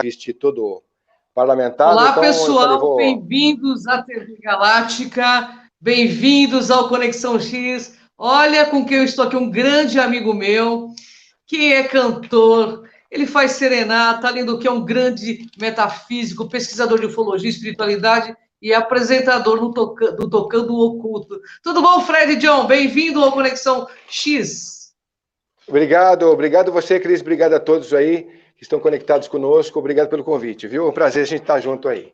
está todo parlamentado. Olá, então, pessoal, bem-vindos à TV Galáctica, bem-vindos ao Conexão X. Olha com quem eu estou aqui, um grande amigo meu, que é cantor, ele faz serenata, além do que é um grande metafísico, pesquisador de ufologia e espiritualidade e apresentador do Tocando o Oculto. Tudo bom, Fred John? Bem-vindo ao Conexão X. Obrigado você, Cris, obrigado a todos aí que estão conectados conosco, obrigado pelo convite, viu? É um prazer a gente estar junto aí.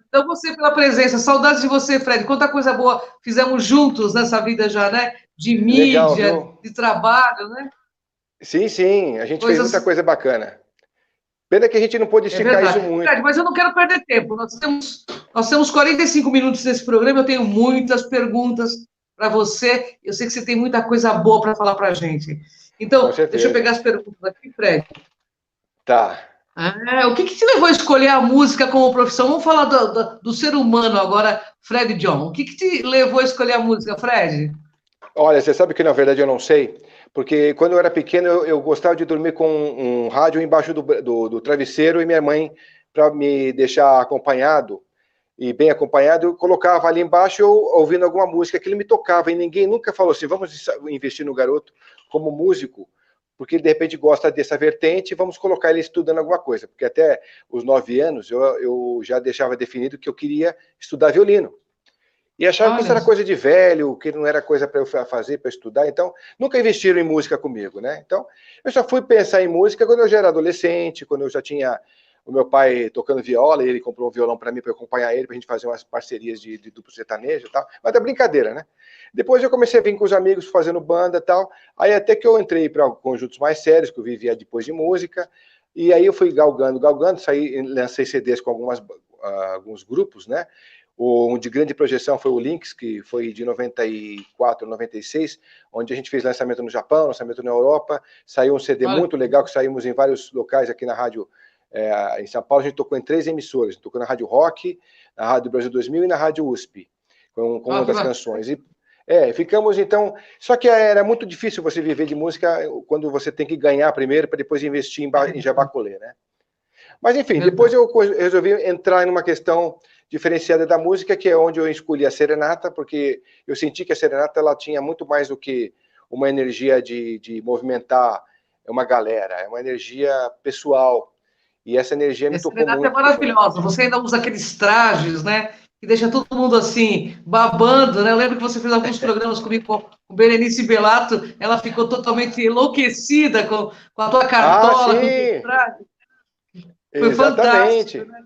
Então, você pela presença, saudades de você, Fred, quanta coisa boa fizemos juntos nessa vida já, né? De mídia, legal, de trabalho, né? Sim, a gente fez muita coisa bacana. Pena que a gente não pôde esticar isso muito. Fred, mas eu não quero perder tempo, nós temos 45 minutos nesse programa, eu tenho muitas perguntas para você, eu sei que você tem muita coisa boa para falar para a gente. Então, deixa eu pegar as perguntas aqui, Fred. Tá. O que te levou a escolher a música como profissão? Vamos falar do ser humano agora, Fred John. O que te levou a escolher a música, Fred? Olha, você sabe que na verdade eu não sei, porque quando eu era pequeno eu gostava de dormir com um rádio embaixo do travesseiro e minha mãe, para me deixar acompanhado e bem acompanhado, eu colocava ali embaixo eu ouvindo alguma música que ele me tocava e ninguém nunca falou assim, vamos investir no garoto como músico, porque ele de repente gosta dessa vertente, vamos colocar ele estudando alguma coisa, porque até os 9 anos eu já deixava definido que eu queria estudar violino. E achava que isso era coisa de velho, que não era coisa para eu fazer, para estudar, então nunca investiram em música comigo, né? Então eu só fui pensar em música quando eu já era adolescente, quando eu já tinha o meu pai tocando viola, e ele comprou um violão para mim, para eu acompanhar ele, para a gente fazer umas parcerias de duplo sertanejo e tal, mas é brincadeira, né? Depois eu comecei a vir com os amigos fazendo banda e tal, aí até que eu entrei para conjuntos mais sérios, que eu vivia depois de música, e aí eu fui galgando, lancei CDs com alguns grupos, né? Um de grande projeção foi o Lynx, que foi de 94, 96, onde a gente fez lançamento no Japão, lançamento na Europa, saiu um CD muito legal, que saímos em vários locais aqui na rádio, em São Paulo, a gente tocou em 3 emissoras, tocou na Rádio Rock, na Rádio Brasil 2000 e na Rádio USP, com uma das canções. Ficamos então, só que era muito difícil você viver de música quando você tem que ganhar primeiro, para depois investir em jabacolê, né? Mas enfim, depois eu resolvi entrar numa questão diferenciada da música, que é onde eu escolhi a serenata, porque eu senti que a serenata ela tinha muito mais do que uma energia de movimentar uma galera, é uma energia pessoal, e essa energia me tocou muito. A serenata é maravilhosa, você ainda usa aqueles trajes, né, que deixa todo mundo assim, babando, né? Eu lembro que você fez alguns programas comigo com Berenice Bellato, ela ficou totalmente enlouquecida com a tua cartola, com o teu traje. Foi fantástico, né?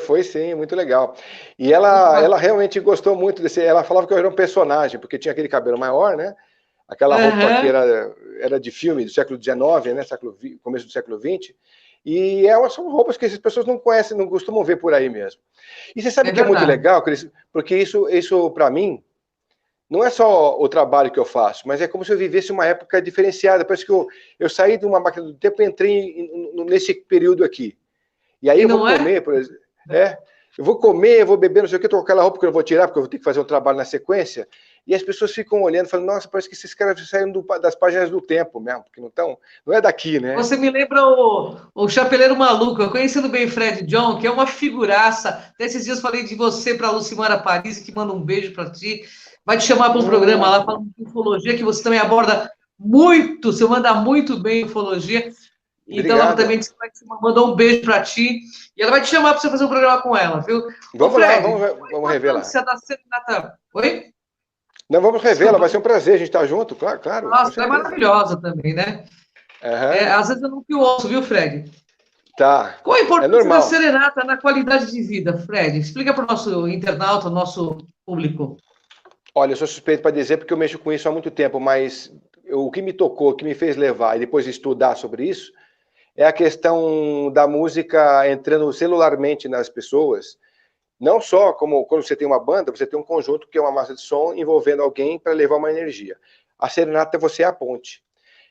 Foi sim, muito legal. E ela realmente gostou muito desse. Ela falava que eu era um personagem, porque tinha aquele cabelo maior, né? Aquela roupa que era de filme do século XIX, né? Começo do século XX. E são roupas que as pessoas não conhecem, não costumam ver por aí mesmo. E você sabe que é muito legal, Cris, porque isso para mim, não é só o trabalho que eu faço, mas é como se eu vivesse uma época diferenciada. Parece que eu saí de uma máquina do tempo e entrei nesse período aqui. E aí eu vou comer, por exemplo. Eu vou comer, eu vou beber, não sei o que, tô com aquela roupa que eu não vou tirar, porque eu vou ter que fazer um trabalho na sequência. E as pessoas ficam olhando, falando, nossa, parece que esses caras saíram das páginas do tempo mesmo, porque não é daqui, né? Você me lembra o Chapeleiro Maluco, eu conhecendo bem Fred John, que é uma figuraça. Desses dias falei de você para a Lucimara Paris, que manda um beijo para ti. Vai te chamar para um programa lá falando de ufologia, que você também aborda muito, você manda muito bem ufologia. Então, ela também disse que mandou um beijo para ti. E ela vai te chamar para você fazer um programa com ela, viu? Vamos lá, vamos revelar. Da serenata... Oi? Não, vamos revelar, vai ser um prazer a gente estar junto, claro. Nossa, é maravilhosa também, né? Às vezes eu não que ouço, viu, Fred? Tá. Qual a importância da serenata na qualidade de vida, Fred? Explica para o nosso internauta, nosso público. Olha, eu sou suspeito para dizer porque eu mexo com isso há muito tempo, mas o que me tocou, o que me fez levar e depois estudar sobre isso, é a questão da música entrando celularmente nas pessoas, não só como quando você tem uma banda, você tem um conjunto que é uma massa de som envolvendo alguém para levar uma energia. A serenata, você é a ponte.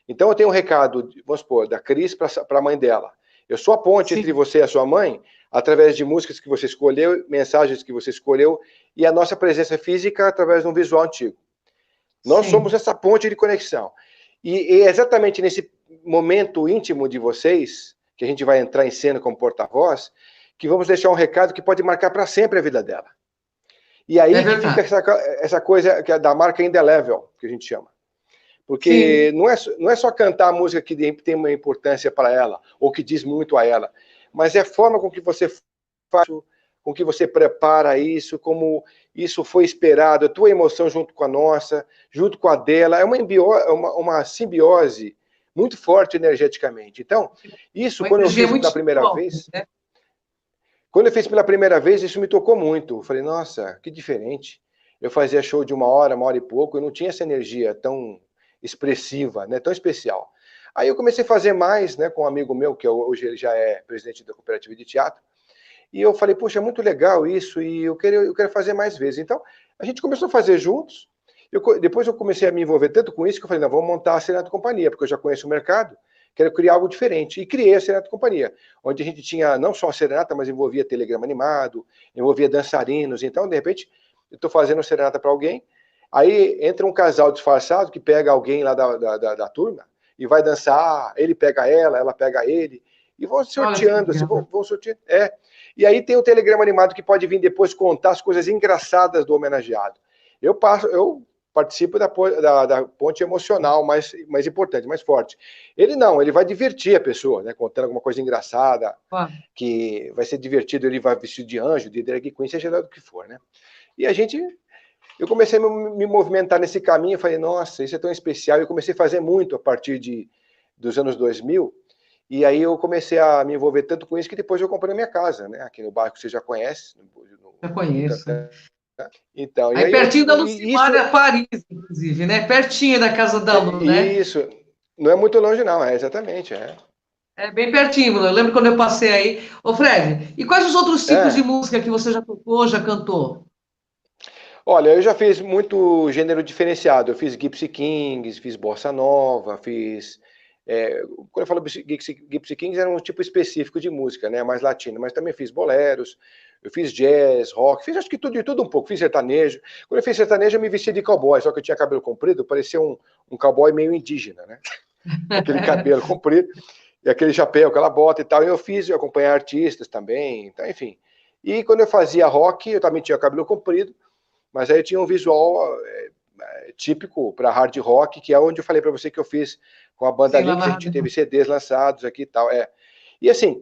Então eu tenho um recado, vamos supor, da Cris para a mãe dela. Eu sou a ponte entre você e a sua mãe, através de músicas que você escolheu, mensagens que você escolheu, e a nossa presença física através de um visual antigo. Nós somos essa ponte de conexão. E é exatamente nesse momento íntimo de vocês, que a gente vai entrar em cena como porta-voz, que vamos deixar um recado que pode marcar para sempre a vida dela. E aí que fica essa coisa que é da marca indelével, que a gente chama. Porque não é só cantar a música que tem uma importância para ela, ou que diz muito a ela, mas é a forma com que você faz, com que você prepara isso, como isso foi esperado, a tua emoção junto com a nossa, junto com a dela, é uma simbiose muito forte energeticamente. Então, isso, quando eu fiz pela primeira vez, né? Quando eu fiz pela primeira vez, isso me tocou muito. Eu falei, nossa, que diferente. Eu fazia show de uma hora e pouco, eu não tinha essa energia tão expressiva, né, tão especial. Aí eu comecei a fazer mais, né, com um amigo meu, que hoje ele já é presidente da cooperativa de teatro, e eu falei, puxa, é muito legal isso, e eu quero fazer mais vezes. Então, a gente começou a fazer juntos, depois eu comecei a me envolver tanto com isso, que eu falei, não, vamos montar a Serenata Companhia, porque eu já conheço o mercado, quero criar algo diferente. E criei a Serenata Companhia, onde a gente tinha não só a serenata, mas envolvia telegrama animado, envolvia dançarinos. Então, de repente, eu estou fazendo serenata para alguém, aí entra um casal disfarçado que pega alguém lá da turma e vai dançar, ele pega ela pega ele, e vão sorteando, assim, vão sorteando. E aí tem o telegrama animado que pode vir depois contar as coisas engraçadas do homenageado. Eu participo da ponte emocional mais importante, mais forte. Ele não, ele vai divertir a pessoa, né, contando alguma coisa engraçada, que vai ser divertido, ele vai vestido de anjo, de drag queen, seja lá do que for, né? E eu comecei a me movimentar nesse caminho, eu falei, nossa, isso é tão especial, eu comecei a fazer muito a partir dos anos 2000, e aí eu comecei a me envolver tanto com isso que depois eu comprei a minha casa, né, aqui no bairro que você já conhece. Já conheço. Então, aí pertinho da Lucimara, Paris, inclusive, né? Pertinho da casa da Lu, né? Isso, não é muito longe não, exatamente, É bem pertinho, eu lembro quando eu passei aí. Ô Fred, e quais os outros tipos de música que você já tocou, já cantou? Olha, eu já fiz muito gênero diferenciado. Eu fiz Gypsy Kings, fiz Bossa Nova, fiz... quando eu falo Gypsy Kings, era um tipo específico de música, né? Mais latino. Mas também fiz boleros, eu fiz jazz, rock, fiz acho que de tudo um pouco. Fiz sertanejo. Quando eu fiz sertanejo, eu me vestia de cowboy, só que eu tinha cabelo comprido, parecia um cowboy meio indígena, né? Aquele cabelo comprido, e aquele chapéu, aquela bota e tal. E eu acompanhei artistas também, então, enfim. E quando eu fazia rock, eu também tinha cabelo comprido, mas aí tinha um visual típico para hard rock, que é onde eu falei para você que eu fiz com a banda Lynx, a gente teve CDs lançados aqui e tal. E assim,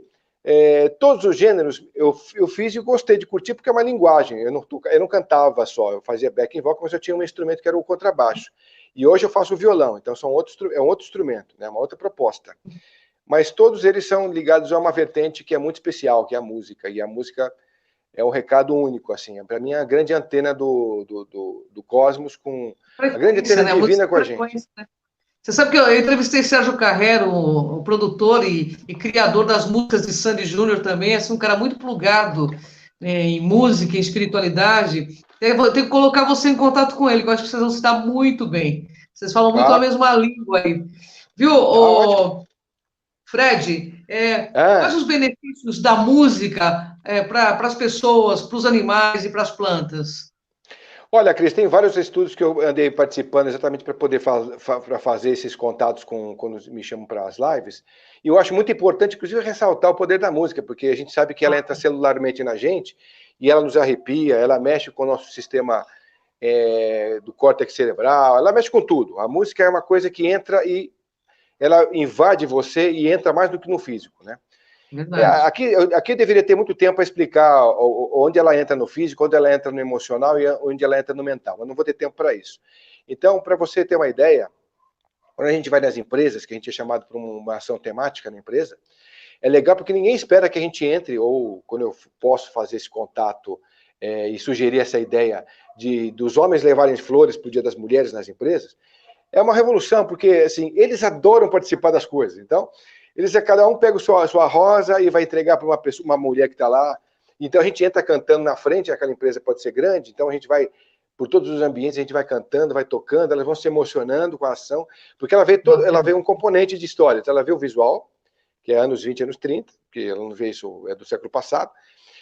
todos os gêneros eu fiz e gostei de curtir, porque é uma linguagem. Eu não cantava só, eu fazia backing vocal, mas eu tinha um instrumento que era o contrabaixo. E hoje eu faço o violão, então é um outro instrumento, né, uma outra proposta. Mas todos eles são ligados a uma vertente que é muito especial, que é a música. E a música é um recado único, assim. Para mim, a grande antena do cosmos, com a grande antena divina com a gente. Né? Você sabe que eu entrevistei Sérgio Carrero, o produtor e criador das músicas de Sandy Júnior também, assim, um cara muito plugado em música, em espiritualidade. Eu vou ter que colocar você em contato com ele, que eu acho que vocês vão se dar muito bem. Vocês falam muito a mesma língua aí. Viu, Fred? Quais os benefícios da música para as pessoas, para os animais e para as plantas? Olha, Cris, tem vários estudos que eu andei participando exatamente para poder fazer esses contatos quando me chamam para as lives. E eu acho muito importante, inclusive, ressaltar o poder da música, porque a gente sabe que ela entra celularmente na gente e ela nos arrepia, ela mexe com o nosso sistema do córtex cerebral, ela mexe com tudo. A música é uma coisa que entra e ela invade você e entra mais do que no físico, né? Aqui eu deveria ter muito tempo para explicar onde ela entra no físico, onde ela entra no emocional e onde ela entra no mental, mas não vou ter tempo para isso. Então, para você ter uma ideia, quando a gente vai nas empresas, que a gente é chamado para uma ação temática na empresa, é legal porque ninguém espera que a gente entre, ou quando eu posso fazer esse contato e sugerir essa ideia dos homens levarem flores para o Dia das Mulheres nas empresas, é uma revolução, porque assim, eles adoram participar das coisas. Então, cada um pega a sua rosa e vai entregar para uma mulher que está lá. Então a gente entra cantando na frente, aquela empresa pode ser grande, então a gente vai, por todos os ambientes, a gente vai cantando, vai tocando, elas vão se emocionando com a ação, porque ela vê um componente de história. Então ela vê o visual, que é anos 20, anos 30, porque ela não vê isso, é do século passado.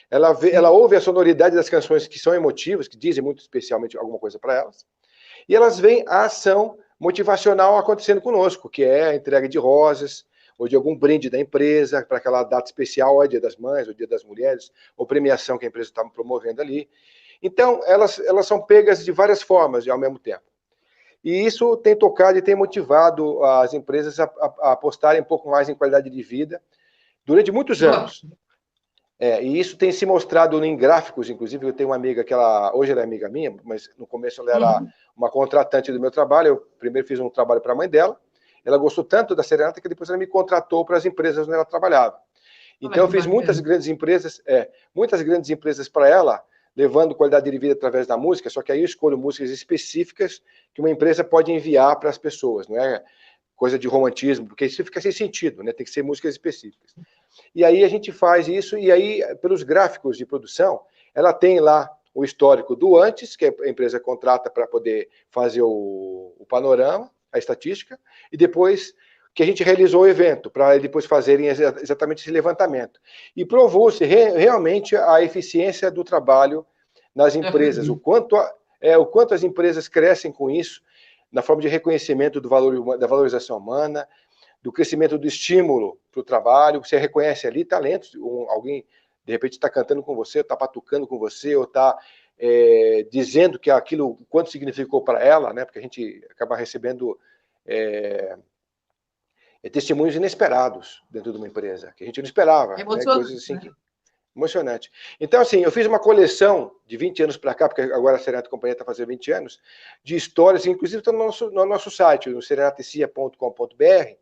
Ela ouve a sonoridade das canções que são emotivas, que dizem muito especialmente alguma coisa para elas, e elas veem a ação motivacional acontecendo conosco, que é a entrega de rosas, ou de algum brinde da empresa, para aquela data especial, ou Dia das Mães, ou Dia das Mulheres, ou premiação que a empresa está promovendo ali. Então, elas são pegas de várias formas ao mesmo tempo. E isso tem tocado e tem motivado as empresas a apostarem um pouco mais em qualidade de vida durante muitos anos. E isso tem se mostrado em gráficos, inclusive. Eu tenho uma amiga que hoje ela é amiga minha, mas no começo ela era uma contratante do meu trabalho. Eu primeiro fiz um trabalho para a mãe dela. Ela gostou tanto da Serenata que depois ela me contratou para as empresas onde ela trabalhava. Então eu fiz muitas grandes empresas para ela, levando qualidade de vida através da música, só que aí eu escolho músicas específicas que uma empresa pode enviar para as pessoas, não é coisa de romantismo, porque isso fica sem sentido, né? Tem que ser músicas específicas. E aí a gente faz isso, e aí, pelos gráficos de produção, ela tem lá o histórico do antes, que a empresa contrata para poder fazer o panorama, a estatística, e depois que a gente realizou o evento, para depois fazerem exatamente esse levantamento. E provou-se realmente a eficiência do trabalho nas empresas, o quanto as empresas crescem com isso, na forma de reconhecimento da valorização humana, do crescimento do estímulo para o trabalho. Você reconhece ali talentos, alguém de repente está cantando com você, está patucando com você, ou está dizendo que aquilo, quanto significou para ela, né? Porque a gente acaba recebendo testemunhos inesperados dentro de uma empresa, que a gente não esperava, né? Coisas assim que... Emocionante. Então, assim, eu fiz uma coleção de 20 anos para cá, porque agora a Serenata Companhia está fazendo 20 anos, de histórias, inclusive está no nosso site, no serenatacia.com.br,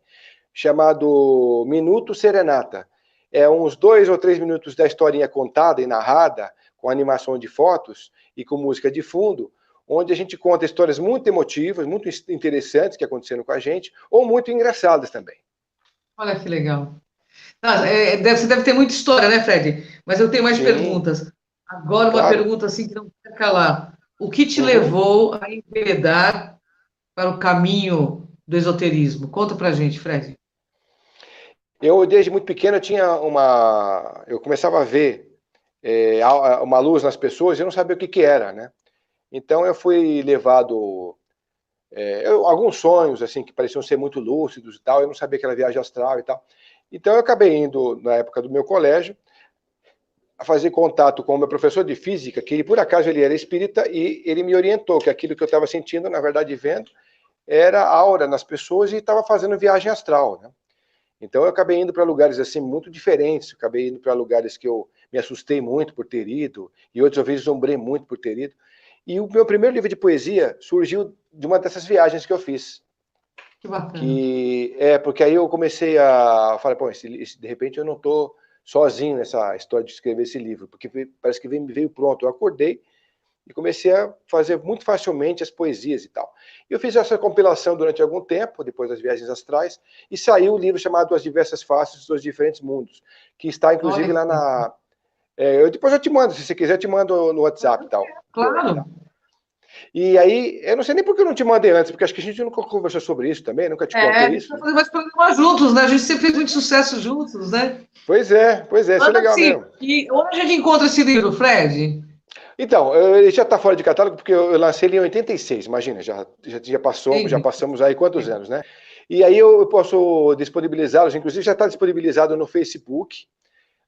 chamado Minuto Serenata. É uns 2 ou 3 minutos da historinha contada e narrada, com animação de fotos e com música de fundo, onde a gente conta histórias muito emotivas, muito interessantes que aconteceram com a gente, ou muito engraçadas também. Olha que legal. Você deve ter muita história, né, Fred? Mas eu tenho mais perguntas. Agora, uma pergunta assim que não quer calar. O que te levou a enveredar para o caminho do esoterismo? Conta pra gente, Fred. Eu, desde muito pequeno, eu começava a ver uma luz nas pessoas e eu não sabia o que era, né? Então eu fui levado alguns sonhos assim que pareciam ser muito lúcidos e tal, eu não sabia que era viagem astral e tal. Então eu acabei indo, na época do meu colégio, a fazer contato com o meu professor de física, que por acaso ele era espírita, e ele me orientou que aquilo que eu estava sentindo, na verdade vendo, era aura nas pessoas e estava fazendo viagem astral, né? Então eu acabei indo para lugares assim muito diferentes, acabei indo para lugares que eu me assustei muito por ter ido, e outras vezes zombrei muito por ter ido. E o meu primeiro livro de poesia surgiu de uma dessas viagens que eu fiz. Que bacana. Porque aí eu comecei a falar, pô, de repente eu não estou sozinho nessa história de escrever esse livro, porque parece que me veio pronto. Eu acordei e comecei a fazer muito facilmente as poesias e tal. Eu fiz essa compilação durante algum tempo, depois das viagens astrais, e saiu o livro chamado As Diversas Faces dos Diferentes Mundos, que está inclusive lá na... depois eu te mando, se você quiser, eu te mando no WhatsApp e tal. Claro. E aí, eu não sei nem por que eu não te mandei antes, porque acho que a gente nunca conversou sobre isso também, nunca te contei isso. A gente vai fazer mais programas juntos, né? A gente sempre fez muito sucesso juntos, né? Pois é, isso é legal mesmo. E onde a gente encontra esse livro, Fred? Então, ele já está fora de catálogo, porque eu lancei ele em 86, imagina, já passamos aí quantos anos, né? E aí eu posso disponibilizá-los, inclusive já está disponibilizado no Facebook,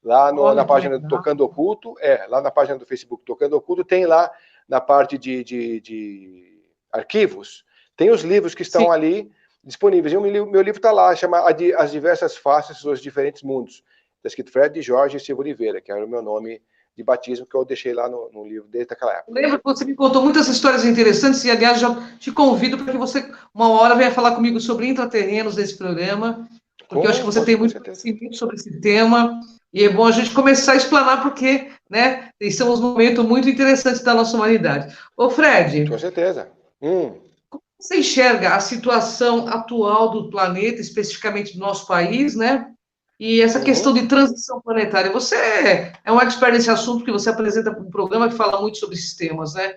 lá na página do Tocando Oculto, lá na página do Facebook Tocando Oculto, tem lá na parte de arquivos, tem os livros que estão ali disponíveis. E meu livro está lá, chama As Diversas Faces dos Diferentes Mundos. Está escrito Fred Jorge Silva Oliveira, que era o meu nome de batismo que eu deixei lá no livro desde aquela época. Lembro que você me contou muitas histórias interessantes e, aliás, já te convido para que você, uma hora, venha falar comigo sobre intraterrenos nesse programa, porque eu acho que você tem muito conhecimento sobre esse tema e é bom a gente começar a explanar porque, né, estamos num momento muito interessante da nossa humanidade. Ô, Fred. Com certeza. Como você enxerga a situação atual do planeta, especificamente do nosso país, né? E essa questão de transição planetária. Você é um expert nesse assunto, porque você apresenta um programa que fala muito sobre esses temas, né?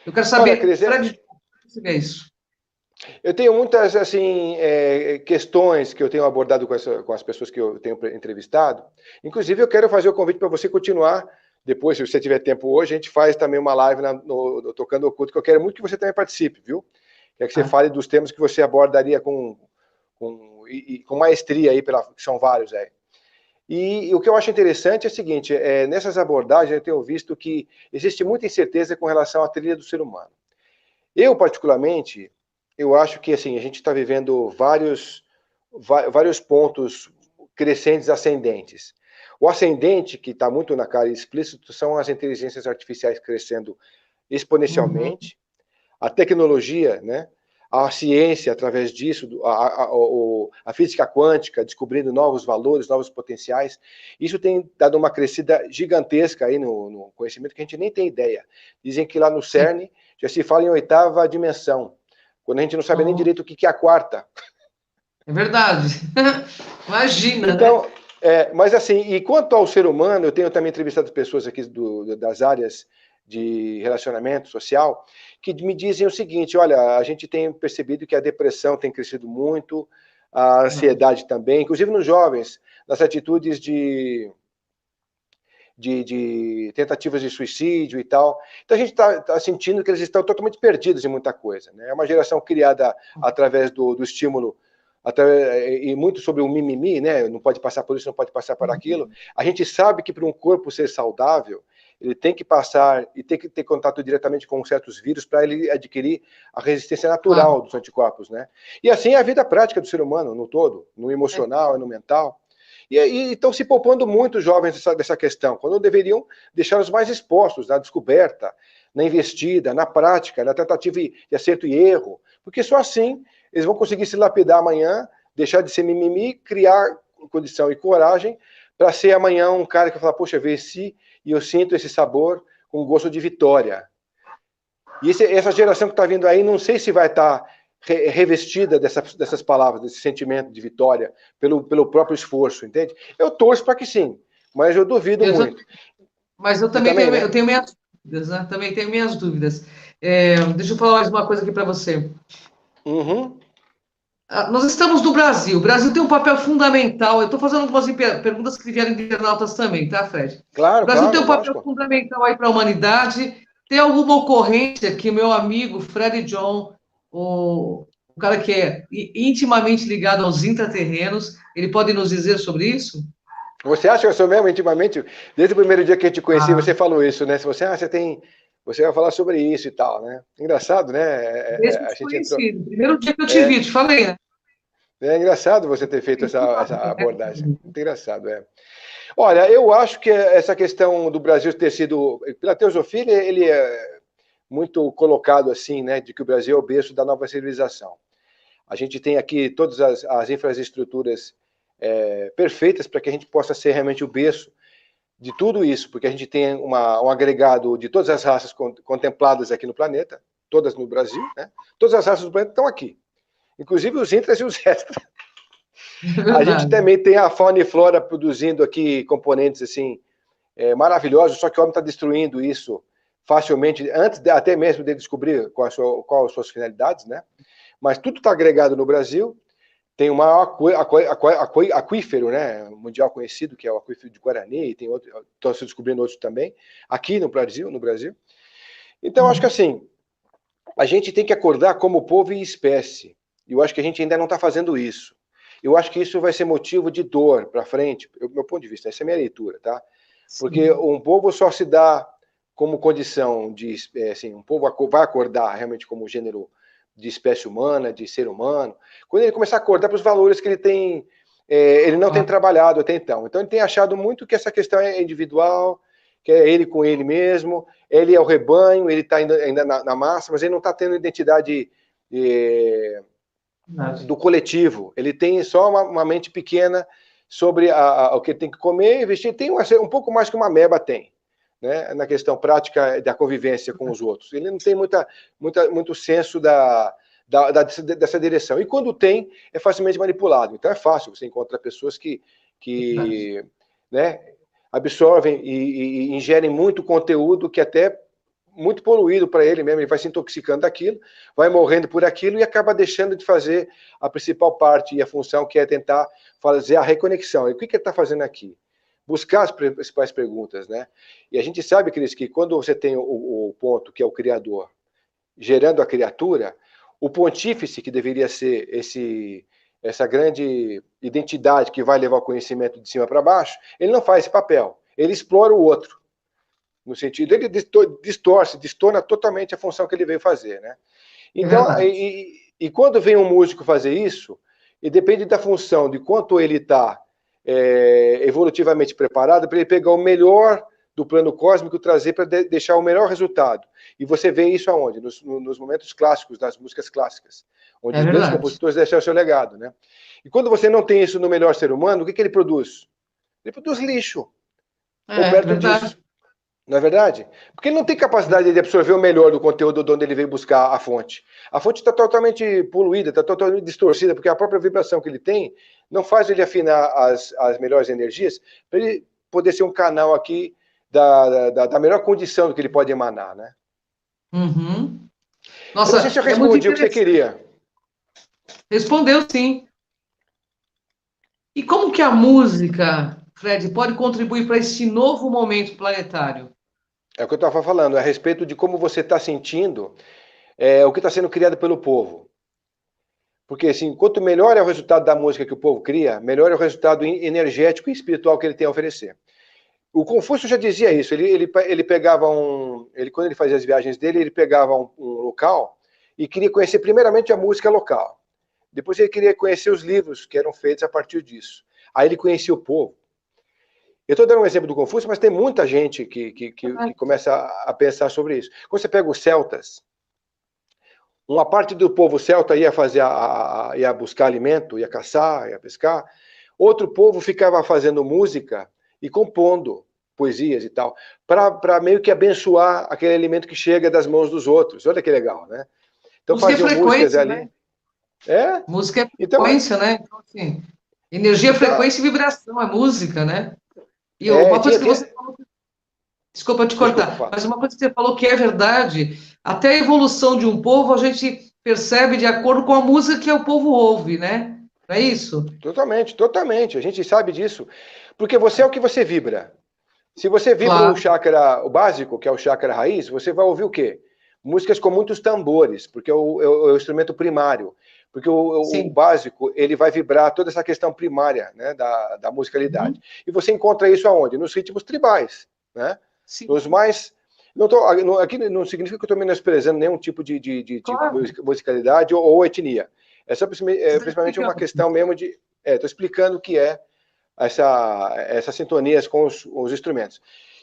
Eu quero saber, Fred, como você vê isso? Eu tenho muitas assim, questões que eu tenho abordado com as pessoas que eu tenho entrevistado. Inclusive, eu quero fazer o convite para você continuar. Depois, se você tiver tempo hoje, a gente faz também uma live no Tocando Oculto, que eu quero muito que você também participe, viu? Quer que você fale dos temas que você abordaria com e com maestria aí, que são vários aí. E o que eu acho interessante é o seguinte, nessas abordagens eu tenho visto que existe muita incerteza com relação à trilha do ser humano. Eu, particularmente, eu acho que assim, a gente está vivendo vários pontos crescentes ascendentes. O ascendente, que está muito na cara e explícito, são as inteligências artificiais crescendo exponencialmente, a tecnologia, né? A ciência, através disso, a física quântica, descobrindo novos valores, novos potenciais. Isso tem dado uma crescida gigantesca aí no conhecimento que a gente nem tem ideia. Dizem que lá no CERN já se fala em 8ª dimensão, quando a gente não sabe nem direito o que é a 4ª. É verdade. Imagina, então, né? Mas assim, e quanto ao ser humano, eu tenho também entrevistado pessoas aqui das áreas de relacionamento social, que me dizem o seguinte, olha, a gente tem percebido que a depressão tem crescido muito, a ansiedade também, inclusive nos jovens, nas atitudes de tentativas de suicídio e tal. Então a gente está sentindo que eles estão totalmente perdidos em muita coisa, né? É uma geração criada através do estímulo, e muito sobre o mimimi, né? Não pode passar por isso, não pode passar por aquilo. A gente sabe que para um corpo ser saudável, ele tem que passar e tem que ter contato diretamente com certos vírus para ele adquirir a resistência natural dos anticorpos, né? E assim é a vida prática do ser humano no todo, no emocional e no mental. E estão se poupando muito os jovens dessa questão, quando deveriam deixá-los mais expostos na descoberta, na investida, na prática, na tentativa de acerto e erro, porque só assim eles vão conseguir se lapidar amanhã, deixar de ser mimimi, criar condição e coragem para ser amanhã um cara que fala, poxa, venci e eu sinto esse sabor com gosto de vitória. E essa geração que está vindo aí, não sei se vai estar revestida dessas palavras, desse sentimento de vitória, pelo próprio esforço, entende? Eu torço para que sim, mas eu duvido muito. Mas eu também tenho, né? Eu tenho minhas dúvidas, né? Também tenho minhas dúvidas. Deixa eu falar mais uma coisa aqui para você. Nós estamos no Brasil. O Brasil tem um papel fundamental. Eu estou fazendo algumas perguntas que vieram de internautas também, tá, Fred? Claro, o Brasil claro, tem um papel fundamental aí para a humanidade. Tem alguma ocorrência que meu amigo Fred John, o cara que é intimamente ligado aos intraterrenos, ele pode nos dizer sobre isso? Você acha que eu sou mesmo intimamente? Desde o primeiro dia que eu te conheci, você falou isso, né? Se você, você vai falar sobre isso e tal, né? Engraçado, né? Desde que eu te conheci, no primeiro dia que eu te vi, te falei, né? É engraçado você ter feito essa abordagem. Muito engraçado, Olha, eu acho que essa questão do Brasil ter sido, pela teosofia, ele é muito colocado assim, né, de que o Brasil é o berço da nova civilização. A gente tem aqui todas as infraestruturas perfeitas para que a gente possa ser realmente o berço de tudo isso, porque a gente tem um agregado de todas as raças contempladas aqui no planeta, todas no Brasil, né? Todas as raças do planeta estão aqui, inclusive os intras e os extras. A gente também tem a fauna e flora produzindo aqui componentes assim maravilhosos, só que o homem está destruindo isso facilmente, antes até mesmo de descobrir qual as suas finalidades, né? Mas tudo está agregado no Brasil. Tem o maior aquífero, né, mundial conhecido, que é o aquífero de Guarani, e tem outro, estão se descobrindo outros também, aqui no Brasil. Então, acho que assim, a gente tem que acordar como povo e espécie. E eu acho que a gente ainda não está fazendo isso. Eu acho que isso vai ser motivo de dor para frente, meu ponto de vista, essa é a minha leitura, tá? Porque um povo só se dá como condição de, assim, um povo vai acordar realmente como gênero de espécie humana, de ser humano, quando ele começar a acordar para os valores que ele tem, ele não tem trabalhado até então. Então ele tem achado muito que essa questão é individual, que é ele com ele mesmo, ele é o rebanho, ele está ainda na massa, mas ele não está tendo identidade do coletivo. Ele tem só uma mente pequena sobre o que ele tem que comer e vestir. Tem um pouco mais que uma ameba tem, né, na questão prática da convivência com os outros. Ele não tem muito senso dessa direção. E quando tem, é facilmente manipulado. Então é fácil você encontrar pessoas que né, absorvem e ingerem muito conteúdo que até muito poluído para ele mesmo, ele vai se intoxicando daquilo, vai morrendo por aquilo e acaba deixando de fazer a principal parte e a função, que é tentar fazer a reconexão. E o que ele está fazendo aqui? Buscar as principais perguntas, né? E a gente sabe, Cris, que quando você tem o ponto, que é o Criador, gerando a criatura, o pontífice, que deveria ser essa grande identidade que vai levar o conhecimento de cima para baixo, ele não faz esse papel. Ele explora o outro. No sentido, ele distorna totalmente a função que ele veio fazer, né? Então, e quando vem um músico fazer isso, e depende da função, de quanto ele está evolutivamente preparado, para ele pegar o melhor do plano cósmico, trazer para deixar o melhor resultado. E você vê isso aonde? Nos momentos clássicos, das músicas clássicas, onde os grandes compositores deixaram o seu legado, né? E quando você não tem isso no melhor ser humano, o que ele produz? Ele produz lixo, ou perto disso. Não é verdade? Porque ele não tem capacidade de absorver o melhor do conteúdo de onde ele veio buscar a fonte. A fonte está totalmente poluída, está totalmente distorcida, porque a própria vibração que ele tem não faz ele afinar as melhores energias para ele poder ser um canal aqui da melhor condição do que ele pode emanar, né? Uhum. Nossa, eu não sei se eu respondi o que você queria. Respondeu, sim. E como que a música, Fred, pode contribuir para esse novo momento planetário? É o que eu estava falando, a respeito de como você está sentindo o que está sendo criado pelo povo. Porque, assim, quanto melhor é o resultado da música que o povo cria, melhor é o resultado energético e espiritual que ele tem a oferecer. O Confúcio já dizia isso, ele pegava quando ele fazia as viagens dele, ele pegava um local e queria conhecer primeiramente a música local. Depois ele queria conhecer os livros que eram feitos a partir disso. Aí ele conhecia o povo. Eu estou dando um exemplo do Confúcio, mas tem muita gente que começa a pensar sobre isso. Quando você pega os celtas, uma parte do povo celta ia ia buscar alimento, ia caçar, ia pescar. Outro povo ficava fazendo música e compondo poesias e tal, para meio que abençoar aquele alimento que chega das mãos dos outros. Olha que legal, né? Então faziam músicas ali. Né? Música é frequência, né? Então, assim, energia, frequência e vibração é música, né? E uma coisa que você falou... Desculpa te cortar, mas uma coisa que você falou que é verdade, até a evolução de um povo a gente percebe de acordo com a música que o povo ouve, né? Não é isso? Totalmente, totalmente. A gente sabe disso. Porque você é o que você vibra. Se você vibra o chakra o básico, que é o chakra raiz, você vai ouvir o quê? Músicas com muitos tambores, porque é o instrumento primário. Porque o básico, ele vai vibrar toda essa questão primária, né, da musicalidade. E você encontra isso aonde? Nos ritmos tribais, né? Nos mais... aqui não significa que eu estou menosprezando nenhum tipo de musicalidade ou etnia. É só principalmente uma questão mesmo de... Estou explicando o que é essas sintonias com os instrumentos.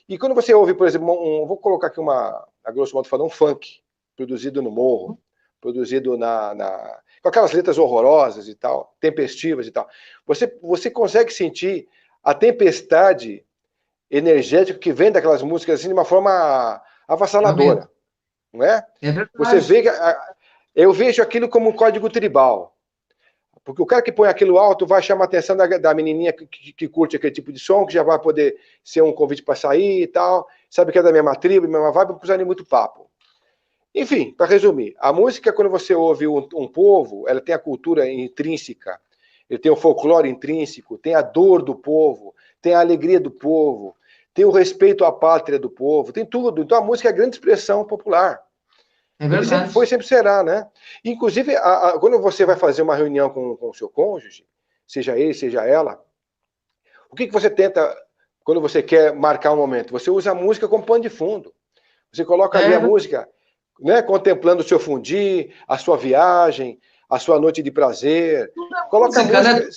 E quando você ouve, por exemplo, vou colocar aqui a grosso modo falando, um funk, produzido no morro, produzido com aquelas letras horrorosas e tal, tempestivas e tal, você consegue sentir a tempestade energética que vem daquelas músicas assim, de uma forma avassaladora, não é? Você vê eu vejo aquilo como um código tribal. Porque o cara que põe aquilo alto vai chamar a atenção da menininha que curte aquele tipo de som, que já vai poder ser um convite para sair e tal, sabe que é da mesma tribo, mesma vibe, não precisa nem muito papo. Enfim, para resumir, a música, quando você ouve um povo, ela tem a cultura intrínseca, ele tem o folclore intrínseco, tem a dor do povo, tem a alegria do povo, tem o respeito à pátria do povo, tem tudo. Então a música é a grande expressão popular. Ele sempre foi, sempre será, né? Inclusive, quando você vai fazer uma reunião com o seu cônjuge, seja ele, seja ela, o que você tenta, quando você quer marcar um momento? Você usa a música como pano de fundo. Você coloca ali a música, né, contemplando o seu fundir, a sua viagem, a sua noite de prazer. Tudo é coloca música, música, né?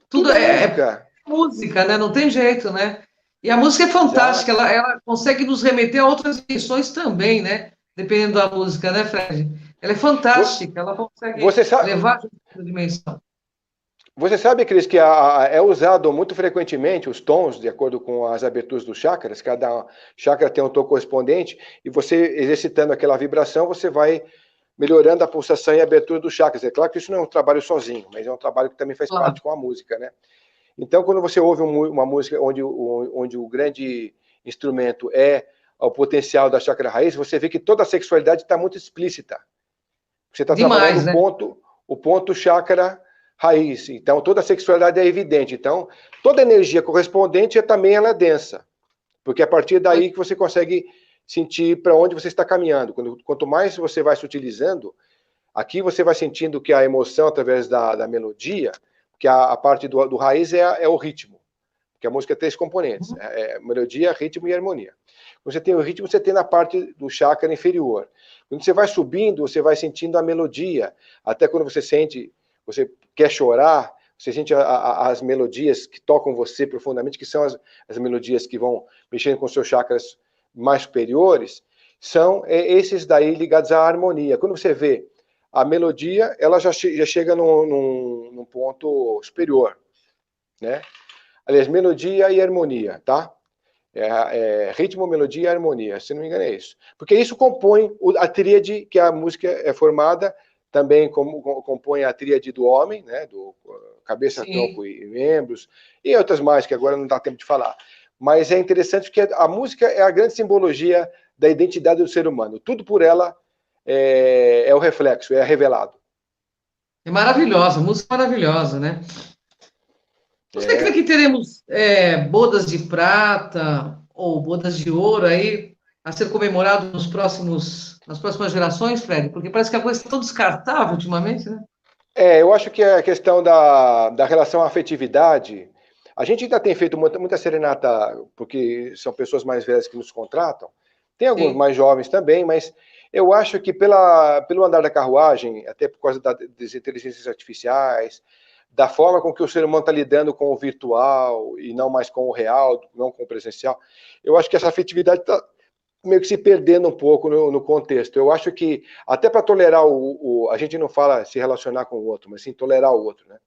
Tudo é música, né? Não tem jeito, né? E a música é fantástica, ela consegue nos remeter a outras dimensões também, né? Dependendo da música, né, Fred? Ela é fantástica, ela consegue levar a gente para outra dimensão. Você sabe, Cris, que é usado muito frequentemente os tons, de acordo com as aberturas dos chakras, cada chakra tem um tom correspondente, e você exercitando aquela vibração, você vai melhorando a pulsação e a abertura dos chakras. É claro que isso não é um trabalho sozinho, mas é um trabalho que também faz parte com a música, né? Então, quando você ouve uma música onde o grande instrumento é o potencial da chakra raiz, você vê que toda a sexualidade está muito explícita. Você está trabalhando o ponto chakra raiz. Então, toda a sexualidade é evidente. Então, toda a energia correspondente também ela é densa. Porque é a partir daí que você consegue sentir para onde você está caminhando. Quanto mais você vai se utilizando, Aqui você vai sentindo que a emoção através da melodia, que a parte do raiz é o ritmo, porque a música tem 3 componentes, melodia, ritmo e harmonia. Quando você tem o ritmo, você tem na parte do chakra inferior. Quando você vai subindo, você vai sentindo a melodia, até quando você sente, você quer chorar, você sente as melodias que tocam você profundamente, que são as melodias que vão mexendo com os seus chakras mais superiores, são esses daí ligados à harmonia. Quando você vê a melodia, ela já chega num ponto superior, né? Aliás, melodia e harmonia, tá? Ritmo, melodia e harmonia, se não me engano é isso. Porque isso compõe a tríade que a música é formada, também compõe a tríade do homem, né? Do cabeça, tronco e membros, e outras mais que agora não dá tempo de falar. Mas é interessante porque a música é a grande simbologia da identidade do ser humano. Tudo por ela é o reflexo, é revelado. É maravilhosa, música maravilhosa, né? Você crê que teremos bodas de prata ou bodas de ouro aí a ser comemorado nas próximas gerações, Fred? Porque parece que a coisa está tão descartável ultimamente, né? Eu acho que a questão da relação à afetividade, a gente ainda tem feito muita serenata, porque são pessoas mais velhas que nos contratam, tem alguns mais jovens também, mas eu acho que pelo andar da carruagem, até por causa das inteligências artificiais, da forma com que o ser humano está lidando com o virtual e não mais com o real, não com o presencial, eu acho que essa afetividade está meio que se perdendo um pouco no contexto. Eu acho que até para tolerar a gente não fala se relacionar com o outro, mas sim tolerar o outro, né?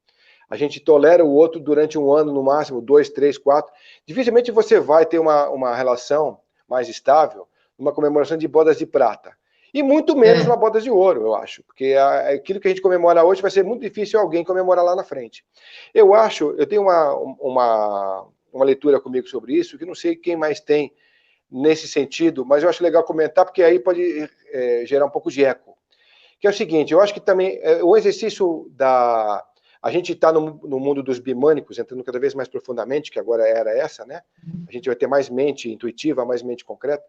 A gente tolera o outro durante um ano, no máximo, 2, 3, 4. Dificilmente você vai ter uma relação mais estável numa comemoração de bodas de prata. E muito menos uma bodas de ouro, eu acho. Porque aquilo que a gente comemora hoje vai ser muito difícil alguém comemorar lá na frente. Eu tenho uma leitura comigo sobre isso, que não sei quem mais tem nesse sentido, mas eu acho legal comentar, porque aí pode gerar um pouco de eco. Que é o seguinte, eu acho que também o exercício a gente está no mundo dos bimânicos, entrando cada vez mais profundamente, que agora era essa, né? A gente vai ter mais mente intuitiva, mais mente concreta,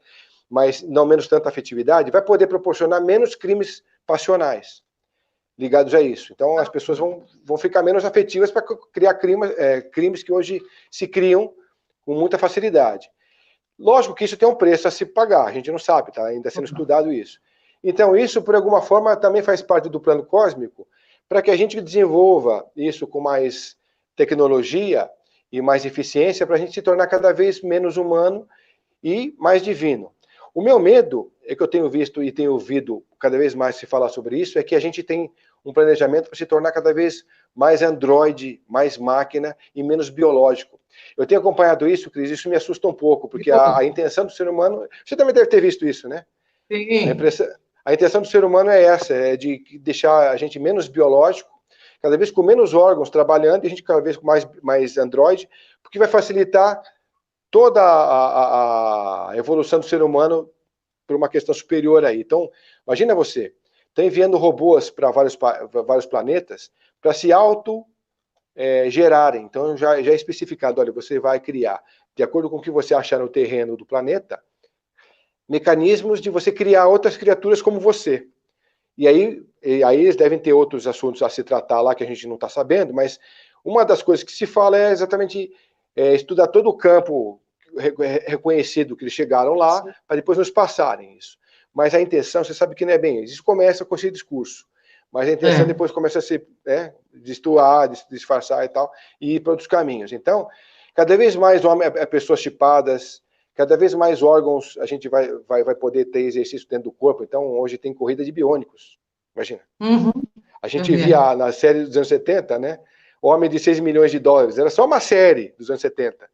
mas não menos tanta afetividade, vai poder proporcionar menos crimes passionais ligados a isso. Então, as pessoas vão ficar menos afetivas para criar crimes que hoje se criam com muita facilidade. Lógico que isso tem um preço a se pagar, a gente não sabe, está ainda sendo estudado isso. Então, isso, por alguma forma, também faz parte do plano cósmico, para que a gente desenvolva isso com mais tecnologia e mais eficiência, para a gente se tornar cada vez menos humano e mais divino. O meu medo, é que eu tenho visto e tenho ouvido cada vez mais se falar sobre isso, é que a gente tem um planejamento para se tornar cada vez mais androide, mais máquina e menos biológico. Eu tenho acompanhado isso, Cris, isso me assusta um pouco, porque a intenção do ser humano... Você também deve ter visto isso, né? Sim. A intenção do ser humano é essa, é de deixar a gente menos biológico, cada vez com menos órgãos trabalhando, e a gente cada vez com mais androide, porque vai facilitar toda a evolução do ser humano por uma questão superior aí. Então, imagina você, está enviando robôs para vários planetas para se gerarem. Então, já é especificado, olha, você vai criar, de acordo com o que você achar no terreno do planeta, mecanismos de você criar outras criaturas como você. E aí eles devem ter outros assuntos a se tratar lá que a gente não está sabendo, mas uma das coisas que se fala é exatamente estudar todo o campo reconhecido que eles chegaram lá, para depois nos passarem isso. Mas a intenção, você sabe que não é bem isso. Isso começa com esse discurso. Mas a intenção depois começa a se destoar, disfarçar e tal, e ir para outros caminhos. Então, cada vez mais pessoas chipadas, cada vez mais órgãos a gente vai poder ter exercício dentro do corpo. Então, hoje tem corrida de biônicos. Imagina. A gente via na série dos anos 70, né? Homem de 6 milhões de dólares. Era só uma série dos anos 70.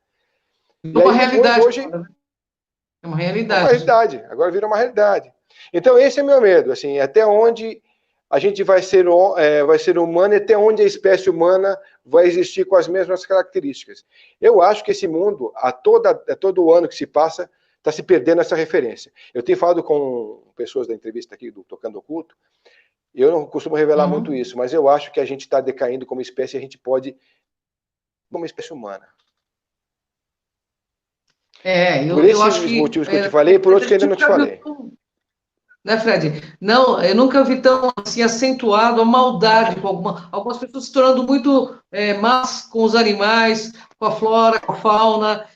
E aí, realidade. Hoje, é uma realidade. Uma realidade. Agora vira uma realidade. Então, esse é meu medo. Assim, até onde a gente vai ser humano e até onde a espécie humana vai existir com as mesmas características. Eu acho que esse mundo, a todo ano que se passa, está se perdendo essa referência. Eu tenho falado com pessoas da entrevista aqui do Tocando Oculto, eu não costumo revelar muito isso, mas eu acho que a gente está decaindo como espécie e a gente pode como espécie humana. Por esses motivos que eu te falei e por outros que ainda não te falei. né, Fred? Não, eu nunca vi tão assim acentuado a maldade com algumas pessoas se tornando muito más com os animais, com a flora, com a fauna,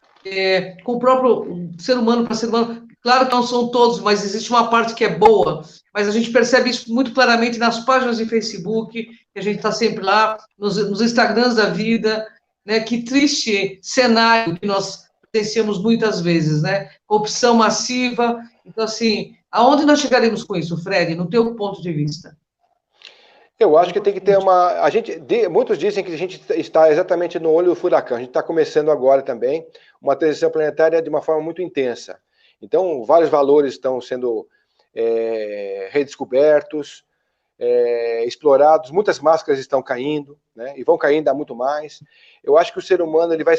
com o próprio ser humano para ser humano. Claro que não são todos, mas existe uma parte que é boa. Mas a gente percebe isso muito claramente nas páginas de Facebook, que a gente está sempre lá, nos Instagrams da vida, né? Que triste cenário que nós presenciamos muitas vezes, né? Corrupção massiva. Então, assim, aonde nós chegaremos com isso, Fred, no teu ponto de vista? Eu acho que tem que ter uma. Muitos dizem que a gente está exatamente no olho do furacão. A gente está começando agora também uma transição planetária de uma forma muito intensa. Então, vários valores estão sendo redescobertos, explorados, muitas máscaras estão caindo, né, e vão cair ainda muito mais. Eu acho que o ser humano ele vai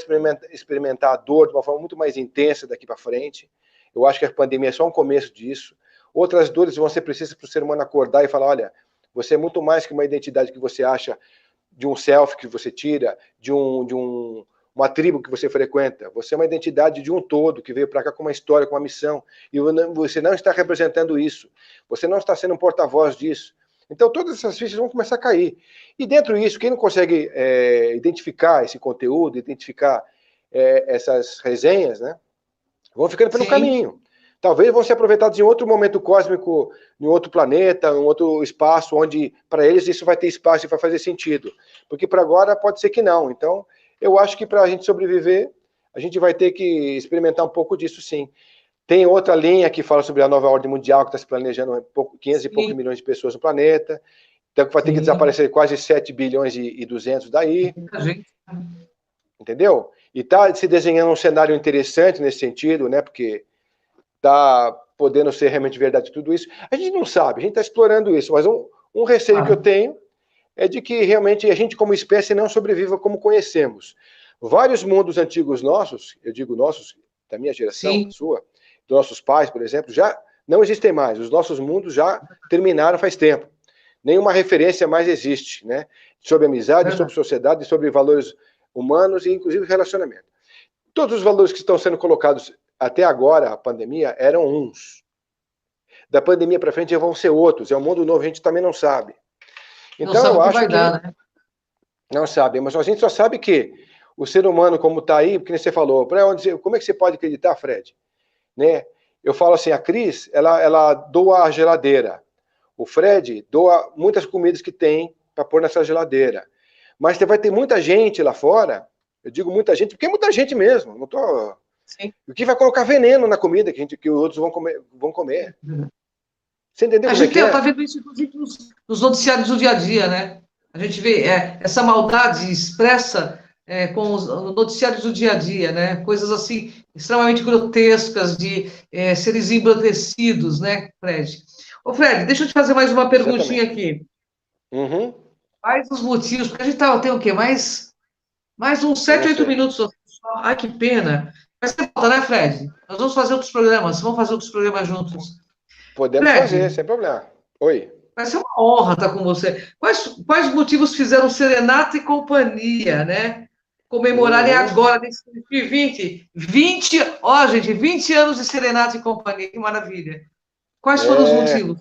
experimentar a dor de uma forma muito mais intensa daqui para frente. Eu acho que a pandemia é só um começo disso. Outras dores vão ser precisas para o ser humano acordar e falar, olha, você é muito mais que uma identidade que você acha de um selfie que você tira, de uma tribo que você frequenta. Você é uma identidade de um todo que veio para cá com uma história, com uma missão. E você não está representando isso. Você não está sendo um porta-voz disso. Então, todas essas fichas vão começar a cair. E dentro disso, quem não consegue identificar esse conteúdo, identificar essas resenhas, né, vão ficando pelo caminho. Talvez vão ser aproveitados em outro momento cósmico, em outro planeta, em outro espaço, onde para eles isso vai ter espaço e vai fazer sentido. Porque para agora pode ser que não. Então, eu acho que para a gente sobreviver, a gente vai ter que experimentar um pouco disso, sim. Tem outra linha que fala sobre a nova ordem mundial, que está se planejando 500 e poucos milhões de pessoas no planeta. Então, vai ter que desaparecer quase 7 bilhões e 200 daí. Entendeu? E está se desenhando um cenário interessante nesse sentido, né? Porque está podendo ser realmente verdade tudo isso. A gente não sabe, a gente está explorando isso, mas um receio que eu tenho é de que realmente a gente como espécie não sobreviva como conhecemos. Vários mundos antigos nossos, eu digo nossos, da minha geração, sua, dos nossos pais, por exemplo, já não existem mais. Os nossos mundos já terminaram faz tempo. Nenhuma referência mais existe, né? Sobre amizade, sobre sociedade, sobre valores humanos e inclusive relacionamento. Todos os valores que estão sendo colocados até agora, a pandemia, eram uns. Da pandemia para frente já vão ser outros. É um mundo novo, a gente também não sabe. Então, não sabe eu acho que né? Não sabe, mas a gente só sabe que o ser humano, como está aí, porque você falou, como é que você pode acreditar, Fred? Né? Eu falo assim, a Cris, ela doa a geladeira. O Fred doa muitas comidas que tem para pôr nessa geladeira. Mas você vai ter muita gente lá fora, eu digo muita gente, porque é muita gente mesmo, não tô... Sim. O que vai colocar veneno na comida que os outros vão comer. Você entendeu? A gente está vendo isso, inclusive, nos noticiários do dia a dia, né? A gente vê essa maldade expressa com os noticiários do dia a dia, né? Coisas assim, extremamente grotescas de seres embrutecidos, né, Fred? Ô, Fred, deixa eu te fazer mais uma perguntinha aqui. Uhum. Quais os motivos? Porque a gente tem o quê? Mais uns 7, 8 minutos. Ai, que pena. Mas você volta, né, Fred? Nós vamos fazer outros programas. Vamos fazer outros programas juntos. Podemos fazer, sem problema. Oi. Vai ser uma honra estar com você. Quais motivos fizeram Serenata e Companhia, né? Comemorarem agora, nesse 2020. 20 anos de Serenata e Companhia. Que maravilha. Quais foram os motivos?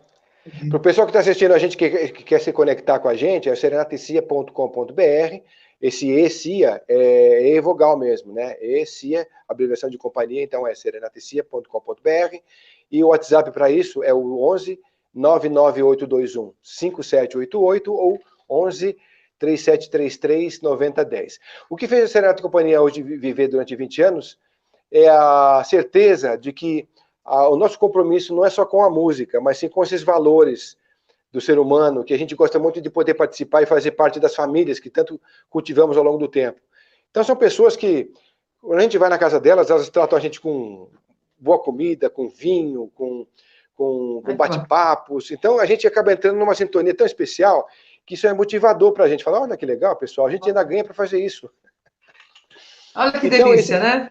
Para o pessoal que está assistindo a gente, que quer se conectar com a gente, é serenataecia.com.br. Esse ECIA é vogal mesmo, né? ECIA, abreviação de companhia, então é serenataecia.com.br. E o WhatsApp para isso é o 11 99821 5788 ou 11 3733 9010. O que fez a Serenata e Companhia hoje viver durante 20 anos é a certeza de que o nosso compromisso não é só com a música, mas sim com esses valores do ser humano, que a gente gosta muito de poder participar e fazer parte das famílias que tanto cultivamos ao longo do tempo. Então são pessoas que, quando a gente vai na casa delas, elas tratam a gente com boa comida, com vinho, com bate-papos. Então a gente acaba entrando numa sintonia tão especial que isso é motivador para a gente. Falar, olha que legal, pessoal, a gente ainda ganha para fazer isso. Olha que delícia, né?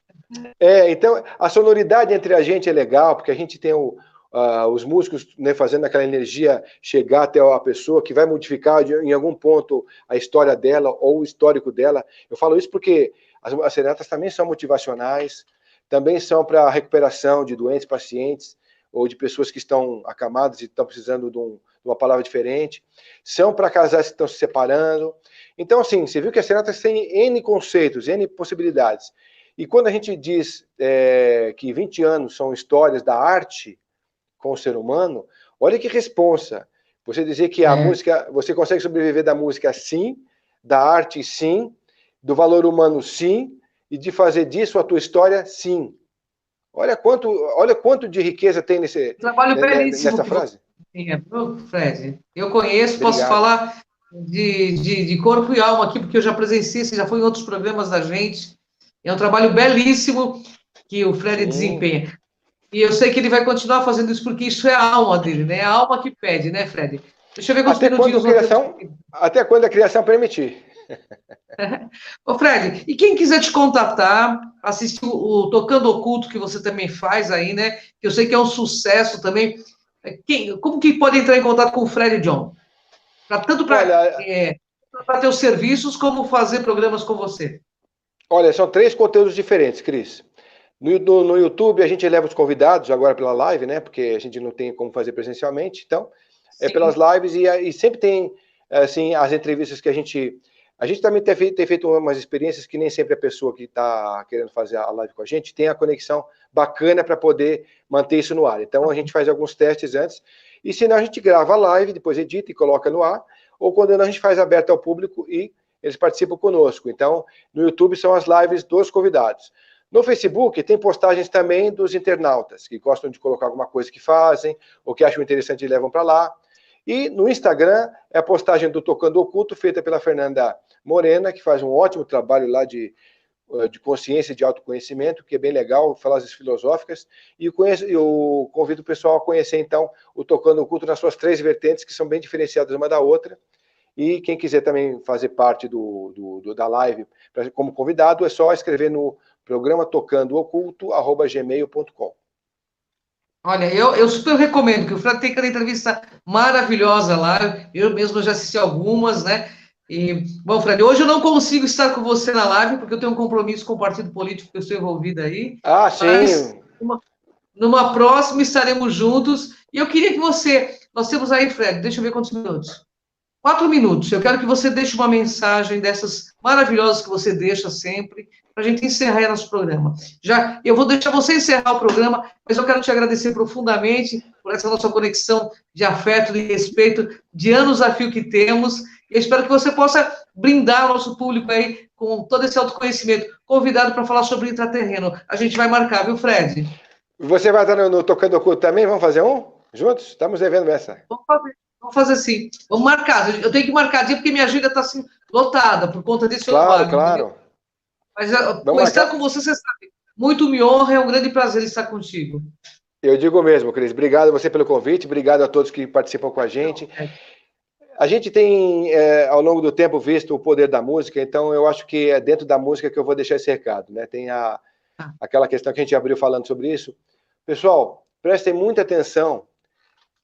Então a sonoridade entre a gente é legal, porque a gente tem os músicos, né, fazendo aquela energia chegar até a pessoa, que vai modificar em algum ponto a história dela ou o histórico dela. Eu falo isso porque as serenatas também são motivacionais, também são para recuperação de doentes, pacientes. ou de pessoas que estão acamadas e estão precisando de uma palavra diferente. São para casais que estão se separando. Então, assim, você viu que a serenata tem N conceitos, N possibilidades. E quando a gente diz que 20 anos são histórias da arte com o ser humano, olha que responsa. Você dizer que a música, você consegue sobreviver da música sim, da arte sim, do valor humano sim, e de fazer disso a tua história sim. Olha quanto de riqueza tem Trabalho belíssimo nessa frase. Fred. Eu conheço, Obrigado. posso falar de corpo e alma aqui, porque eu já presenciei, você já foi em outros programas da gente. É um trabalho belíssimo que o Fred desempenha. E eu sei que ele vai continuar fazendo isso, porque isso é a alma dele, né? É a alma que pede, né, Fred? Deixa eu ver quantos minutinhos... Até quando a criação permitir. Ô, Fred, e quem quiser te contatar, assistir o Tocando Oculto, que você também faz aí, né? Que eu sei que é um sucesso também. Como que pode entrar em contato com o Fred John? Tanto para ter os serviços, como fazer programas com você. Olha, são 3 conteúdos diferentes, Cris. No YouTube, a gente leva os convidados, agora pela live, né? Porque a gente não tem como fazer presencialmente. Então, pelas lives e sempre tem, assim, as entrevistas que a gente também tem feito umas experiências que nem sempre a pessoa que está querendo fazer a live com a gente tem a conexão bacana para poder manter isso no ar. Então, a gente faz alguns testes antes, e senão a gente grava a live, depois edita e coloca no ar, ou quando a gente faz aberto ao público e eles participam conosco. Então, no YouTube são as lives dos convidados. No Facebook tem postagens também dos internautas, que gostam de colocar alguma coisa que fazem, ou que acham interessante e levam para lá. E no Instagram é a postagem do Tocando Oculto, feita pela Fernanda Morena, que faz um ótimo trabalho lá de consciência e de autoconhecimento, que é bem legal, falas filosóficas. E eu convido o pessoal a conhecer, então, o Tocando Oculto nas suas 3 vertentes, que são bem diferenciadas uma da outra. E quem quiser também fazer parte da live como convidado, é só escrever no programa tocandooculto@gmail.com. Olha, eu super recomendo, que o Fred tem aquela entrevista maravilhosa lá, eu mesmo já assisti algumas, né? E, bom, Fred, hoje eu não consigo estar com você na live, porque eu tenho um compromisso com o partido político que eu estou envolvido aí. Ah, sim. Mas numa próxima estaremos juntos. E eu queria que nós temos aí, Fred, deixa eu ver quantos minutos. 4 minutos. Eu quero que você deixe uma mensagem dessas maravilhosas que você deixa sempre, para a gente encerrar nosso programa. Eu vou deixar você encerrar o programa, mas eu quero te agradecer profundamente por essa nossa conexão de afeto, de respeito, de anos a fio que temos. Eu espero que você possa brindar o nosso público aí com todo esse autoconhecimento. Convidado para falar sobre intraterreno. A gente vai marcar, viu, Fred? Você vai estar no Tocando Oculto também? Vamos fazer um? Juntos? Estamos devendo essa. Vamos fazer assim. Vamos marcar. Eu tenho que marcar dia porque minha agenda está assim, lotada por conta desse trabalho. Claro. Mas estar com você, você sabe, muito me honra, é um grande prazer estar contigo. Eu digo mesmo, Cris. Obrigado a você pelo convite, obrigado a todos que participam com a gente. A gente tem, ao longo do tempo, visto o poder da música, então eu acho que é dentro da música que eu vou deixar esse recado, né? Tem aquela questão que a gente abriu falando sobre isso. Pessoal, prestem muita atenção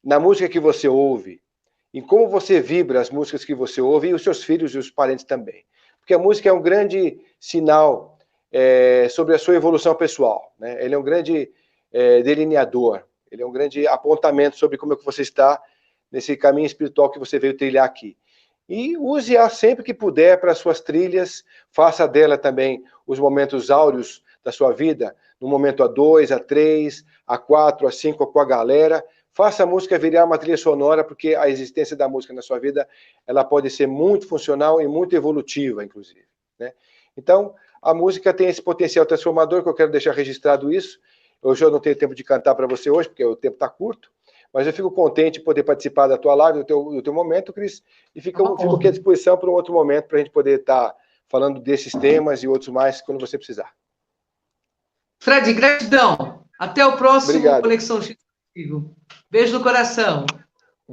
na música que você ouve, em como você vibra as músicas que você ouve, e os seus filhos e os parentes também. Porque a música é um grande sinal sobre a sua evolução pessoal, né? Ele é um grande delineador, ele é um grande apontamento sobre como é que você está nesse caminho espiritual que você veio trilhar aqui. E use-a sempre que puder para as suas trilhas, faça dela também os momentos áureos da sua vida, no momento A2, A3, A4, A5, com a galera. Faça a música virar uma trilha sonora, porque a existência da música na sua vida, ela pode ser muito funcional e muito evolutiva, inclusive, né? Então, a música tem esse potencial transformador, que eu quero deixar registrado isso. Hoje eu não tenho tempo de cantar para você hoje, porque o tempo está curto, mas eu fico contente de poder participar da tua live, do teu momento, Cris, e fico aqui à disposição para um outro momento, para a gente poder estar falando desses temas e outros mais, quando você precisar. Fred, gratidão. Até o próximo Obrigado. Conexão X. Beijo no coração.